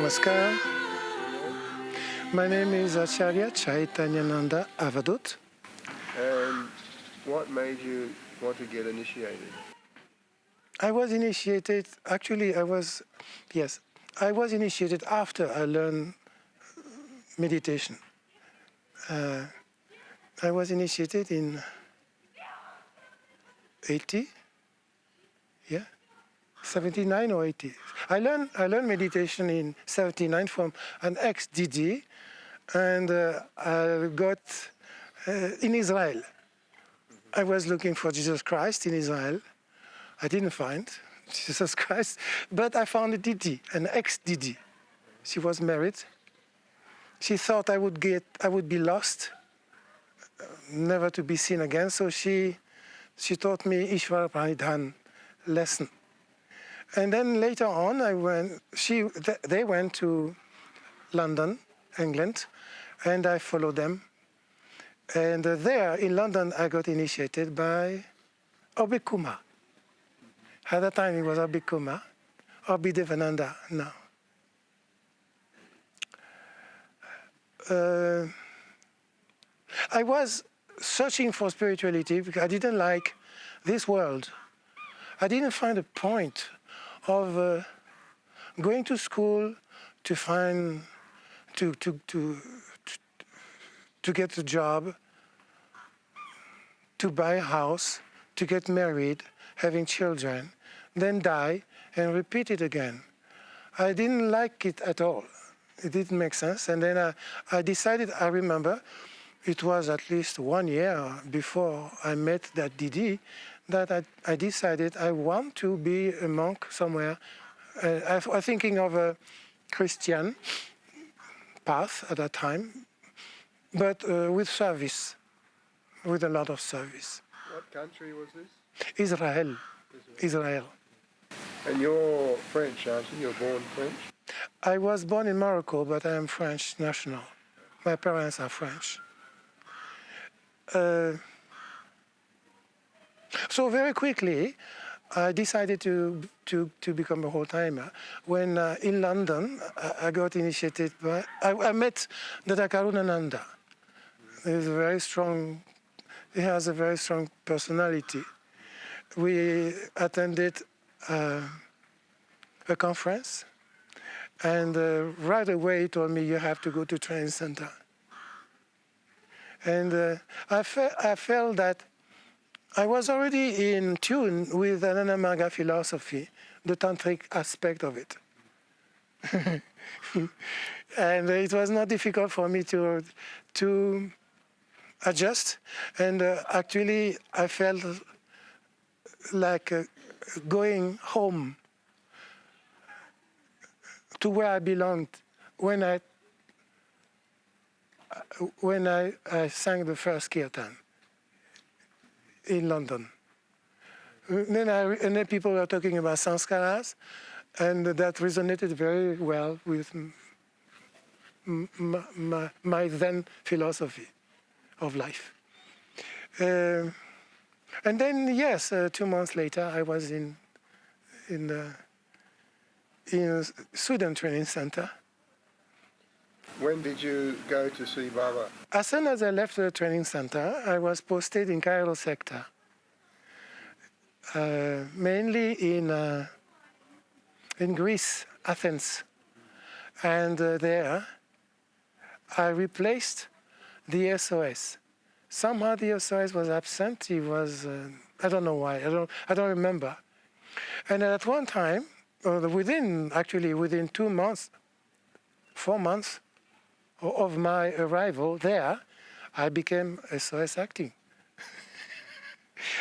Namaskar. My name is Acharya Caetanya Nanda Avadut. And what made you want to get initiated? I was initiated, I was initiated after I learned meditation. I was initiated in 80, 79 or 80. I learned meditation in 79 from an ex-Didi, and I got in Israel. I was looking for Jesus Christ in Israel. I didn't find Jesus Christ, but I found a Didi, an ex-Didi. She was married. She thought I would be lost, never to be seen again. So she taught me Ishvara Pranidhan lesson. And then later on, they went to London, England, and I followed them. And there in London, I got initiated by Obikuma. At that time, it was Obikuma, Obidevananda now. I was searching for spirituality because I didn't like this world. I didn't find a point of going to school to find to get a job, to buy a house, to get married, having children, then die and repeat it again. I didn't like it at all. It didn't make sense. And then I decided, I remember, it was at least 1 year before I met that Didi, that I decided I want to be a monk somewhere. I was thinking of a Christian path at that time, but with service, with a lot of service. What country was this? Israel. And you're French, aren't you? You're born French? I was born in Morocco, but I am French national. My parents are French. So very quickly, I decided to become a whole-timer. When in London, I got initiated by, I met Dada Nanda. He has a very strong personality. We attended a conference, and right away he told me, you have to go to training center. And I felt that I was already in tune with Ananda philosophy, the tantric aspect of it. And it was not difficult for me to adjust. And actually, I felt like going home to where I belonged when I sang the first kirtan in London. And then people were talking about sanskaras, and that resonated very well with my then philosophy of life. And then, yes, 2 months later, I was in a Sweden training center. When did you go to see Baba? As soon as I left the training center, I was posted in Cairo sector, mainly in Greece, Athens. And there, I replaced the SOS. Somehow the SOS was absent. He was, I don't know why, I don't remember. And at one time, within 2 months, 4 months of my arrival there, I became SOS acting.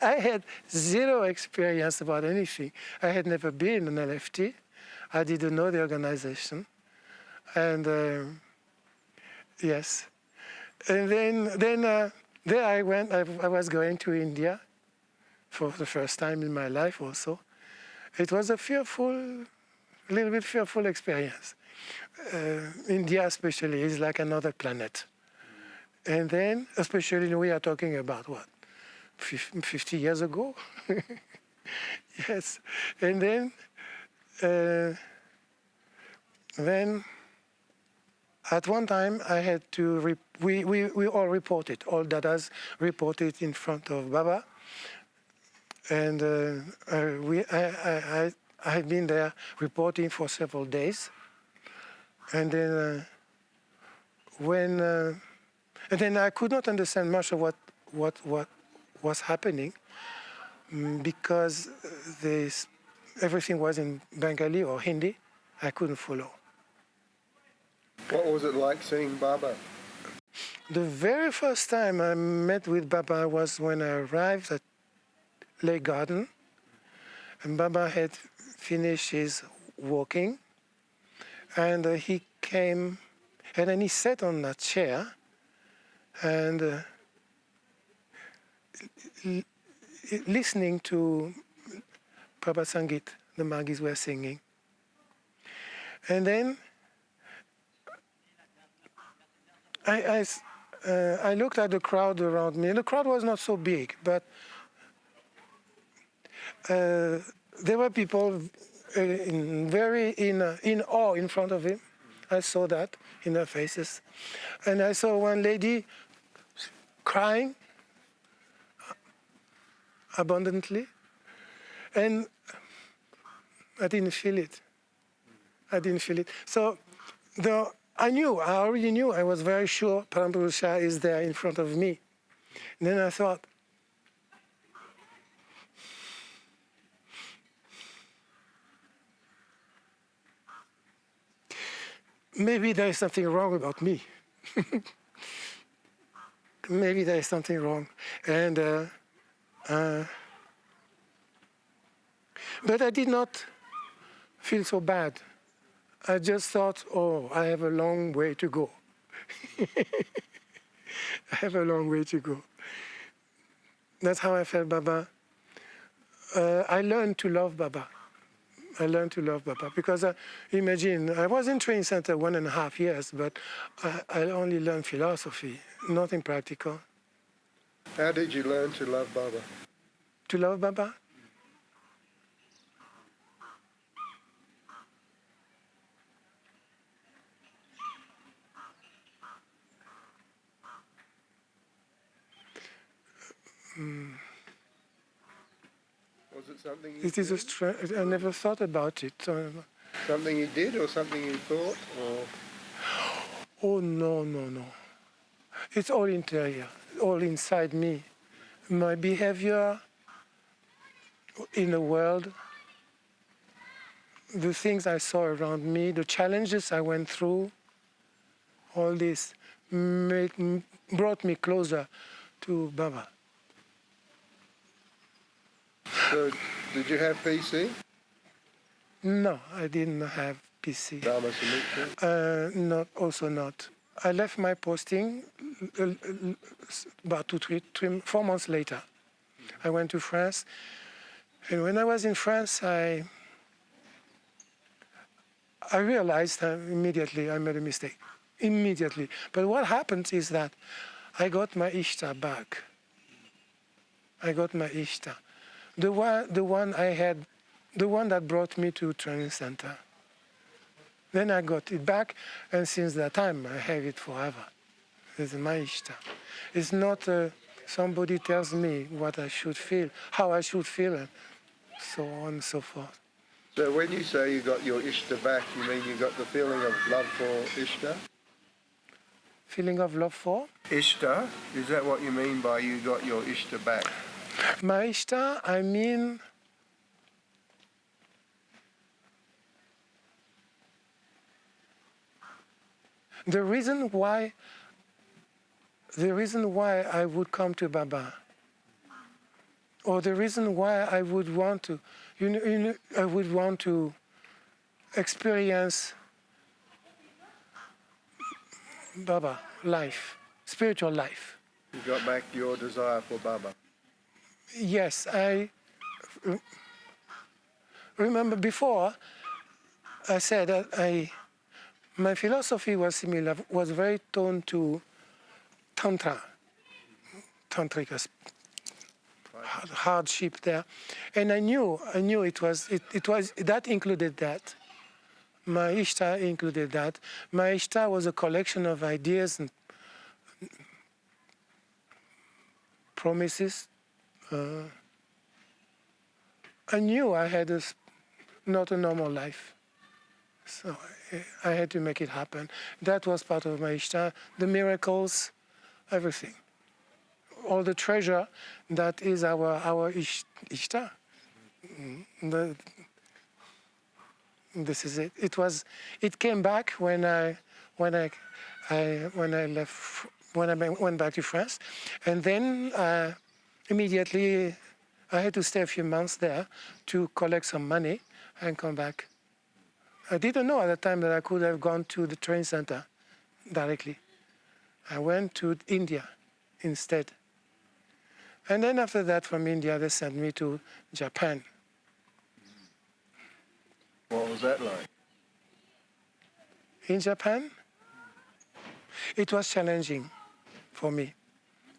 I had zero experience about anything. I had never been in LFT. I didn't know the organization. And yes. And then there I went. I was going to India for the first time in my life also. It was a little bit fearful experience. India especially is like another planet. And then, especially we are talking about what, 50 years ago? Yes. And then Then, at one time, I had to, we all reported, all Dadas reported in front of Baba. And I had been there reporting for several days. And then and then I could not understand much of what was happening because everything was in Bengali or Hindi. I couldn't follow. What was it like seeing Baba? The very first time I met with Baba was when I arrived at Lake Garden, and Baba had finished his walking, and he came, and then he sat on that chair, and listening to Prabhat Sangit, the Magis were singing. And then I looked at the crowd around me. The crowd was not so big, but there were people in awe in front of him. I saw that in their faces. And I saw one lady crying abundantly. And I didn't feel it. So I already knew, I was very sure Paramparusha is there in front of me. And then I thought, maybe there is something wrong about me. Maybe there is something wrong. And but I did not feel so bad. I just thought, oh, I have a long way to go. I have a long way to go. That's how I felt Baba. I learned to love Baba. Because imagine, I was in training center 1.5 years, but I only learned philosophy, nothing practical. How did you learn to love Baba? To love Baba? Was it something you It is did? I never thought about it. Something you did or something you thought? Or Oh, no. It's all interior, all inside me. My behavior in the world, the things I saw around me, the challenges I went through, all this brought me closer to Baba. so, did you have PC? No, I didn't have PC. Dharma Samitra? Also not. I left my posting about 4 months later. I went to France, and when I was in France, I realized immediately I made a mistake. Immediately. But what happened is that I got my Ishta back. The one that brought me to training center. Then I got it back, and since that time I have it forever. It's my Ishta. It's not somebody tells me what I should feel, how I should feel, and so on and so forth. So when you say you got your Ishta back, you mean you got the feeling of love for Ishta? Feeling of love for? Ishta? Is that what you mean by you got your Ishta back? My Ishta, I mean the reason why I would come to Baba, or the reason why I would want to, I would want to experience Baba life, spiritual life. You got back your desire for Baba. Yes, I remember before I said that my philosophy was similar, was very toned to tantric hardship there, and I knew it was that included that. My Ishtar included that. My Ishtar was a collection of ideas and promises. I knew I had not a normal life, so I had to make it happen. That was part of my Ishtar, the miracles, everything. All the treasure that is our Ishtar. This is it. It came back when I left, when I went back to France, and then immediately I had to stay a few months there to collect some money and come back. I didn't know at the time that I could have gone to the training center directly. I went to India instead. And then after that, from India, they sent me to Japan. What was that like? In Japan, it was challenging for me,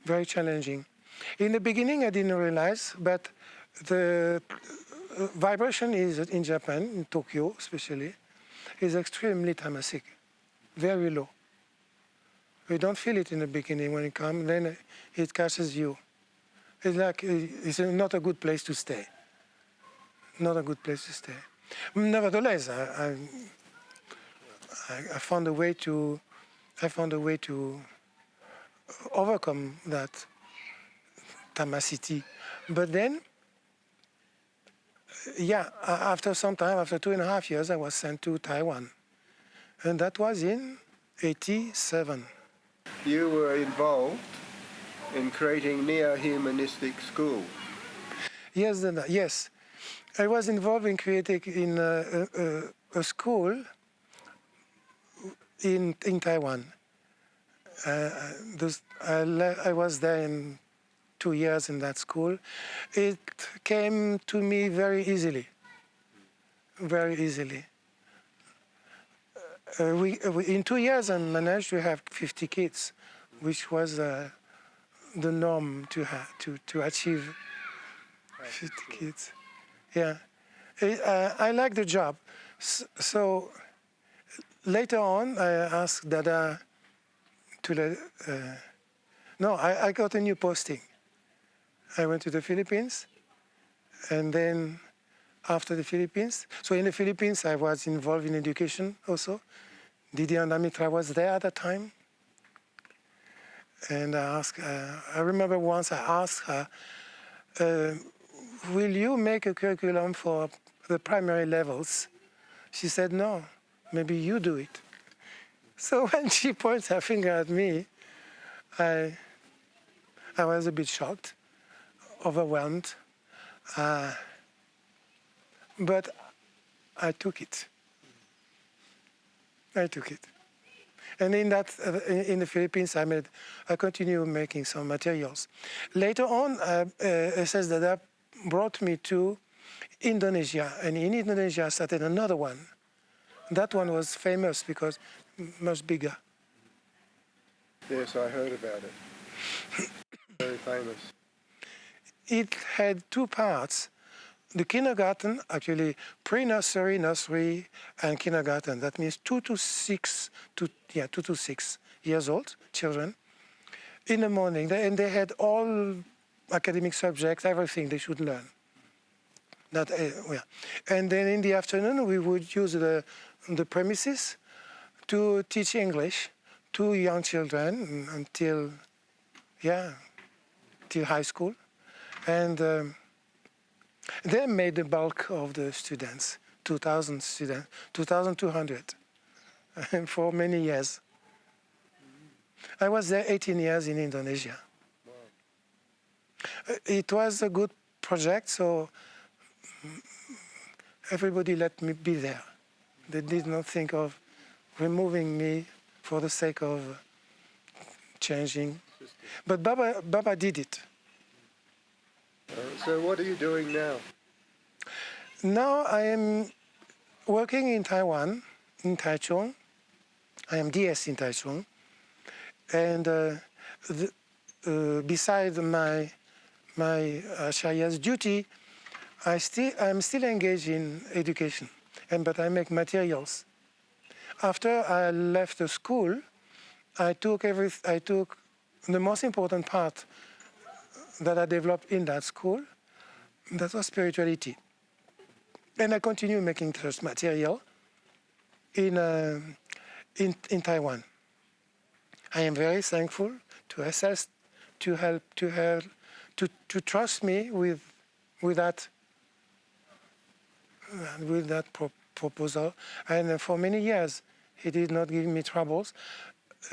very challenging. In the beginning, I didn't realize, but the vibration is in Japan, in Tokyo especially, is extremely tamasic, very low. You don't feel it in the beginning when it comes, then it catches you. It's like it's not a good place to stay. Not a good place to stay. Nevertheless, I found a way to overcome that tamacity. But then, after some time, after 2.5 years, I was sent to Taiwan. And that was in 1987. You were involved in creating Neo-humanistic school. Yes, Dada, yes. I was involved in creating a school in Taiwan. I was there in 2 years in that school. It came to me very easily, very easily. In 2 years, I managed to have 50 kids, which was the norm to achieve 50 kids. Yeah, I like the job. So later on, I asked Dada to let. No, I got a new posting. I went to the Philippines, and then after the Philippines, so in the Philippines, I was involved in education also. Didi and Amitra was there at the time. And I remember once I asked her, will you make a curriculum for the primary levels? She said, no, maybe you do it. So when she points her finger at me, I was a bit shocked, overwhelmed. But I took it. I took it. And in the Philippines, I continued making some materials. Later on, SS Dada brought me to Indonesia, and in Indonesia I started another one. That one was famous because much bigger. Yes, I heard about it. Very famous. It had 2 parts. The kindergarten, actually pre-nursery, nursery, and kindergarten. That means 2 to 6 years old children. In the morning, and they had all academic subjects, everything they should learn. And then in the afternoon, we would use the premises to teach English to young children until high school, and they made the bulk of the students, 2,000 students, 2,200, for many years. I was there 18 years in Indonesia. Wow. It was a good project, so everybody let me be there. They did not think of removing me for the sake of changing. But Baba did it. So what are you doing now? Now I am working in Taiwan, in Taichung. I am DS in Taichung. And besides my Sharia's duty, I'm still engaged in education, but I make materials After I left the school, I took the most important part that I developed in that school. That was spirituality, and I continue making such material in Taiwan. I am very thankful to SS to trust me with that proposal, and for many years he did not give me troubles.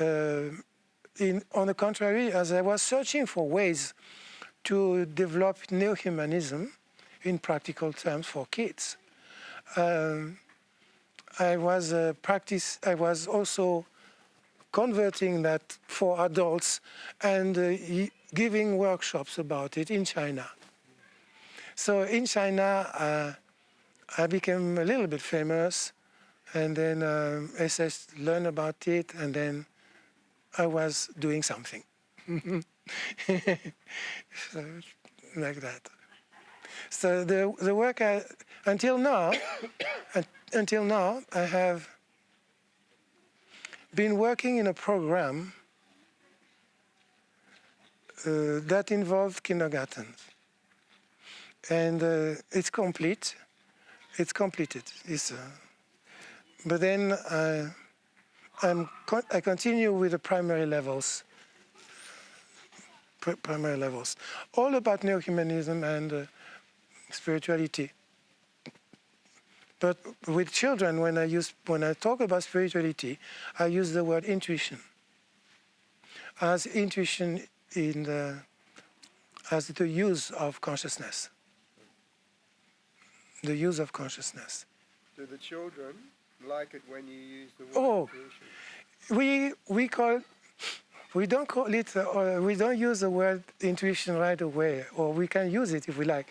On the contrary, as I was searching for ways to develop neo-humanism in practical terms for kids, I was also converting that for adults and giving workshops about it in China. So in China, I became a little bit famous, and then SS learned about it, and then I was doing something. So, like that. So the work until now, I have been working in a program that involved kindergartens, and it's complete. It's completed. But then I continue with the primary levels. Primary levels, all about neo-humanism and spirituality. But with children, when I talk about spirituality, I use the word intuition. As intuition as the use of consciousness. The use of consciousness. Do the children like it when you use the word intuition? We don't call it, we don't use the word intuition right away, or we can use it if we like.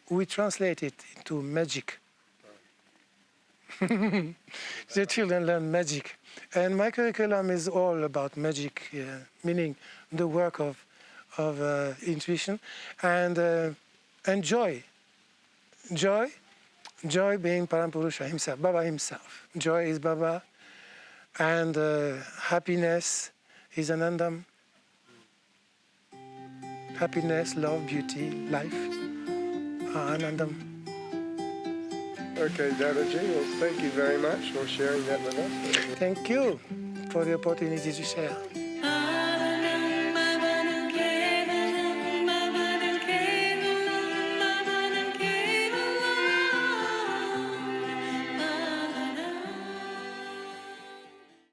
We translate it into magic. The children learn magic. And my curriculum is all about magic, meaning the work of intuition, and joy. Joy being Parampurusha himself, Baba himself. Joy is Baba, and happiness is Anandam. Happiness, love, beauty, life are Anandam. Okay, Dadaji, well, thank you very much for sharing that with us. Thank you for the opportunity to share.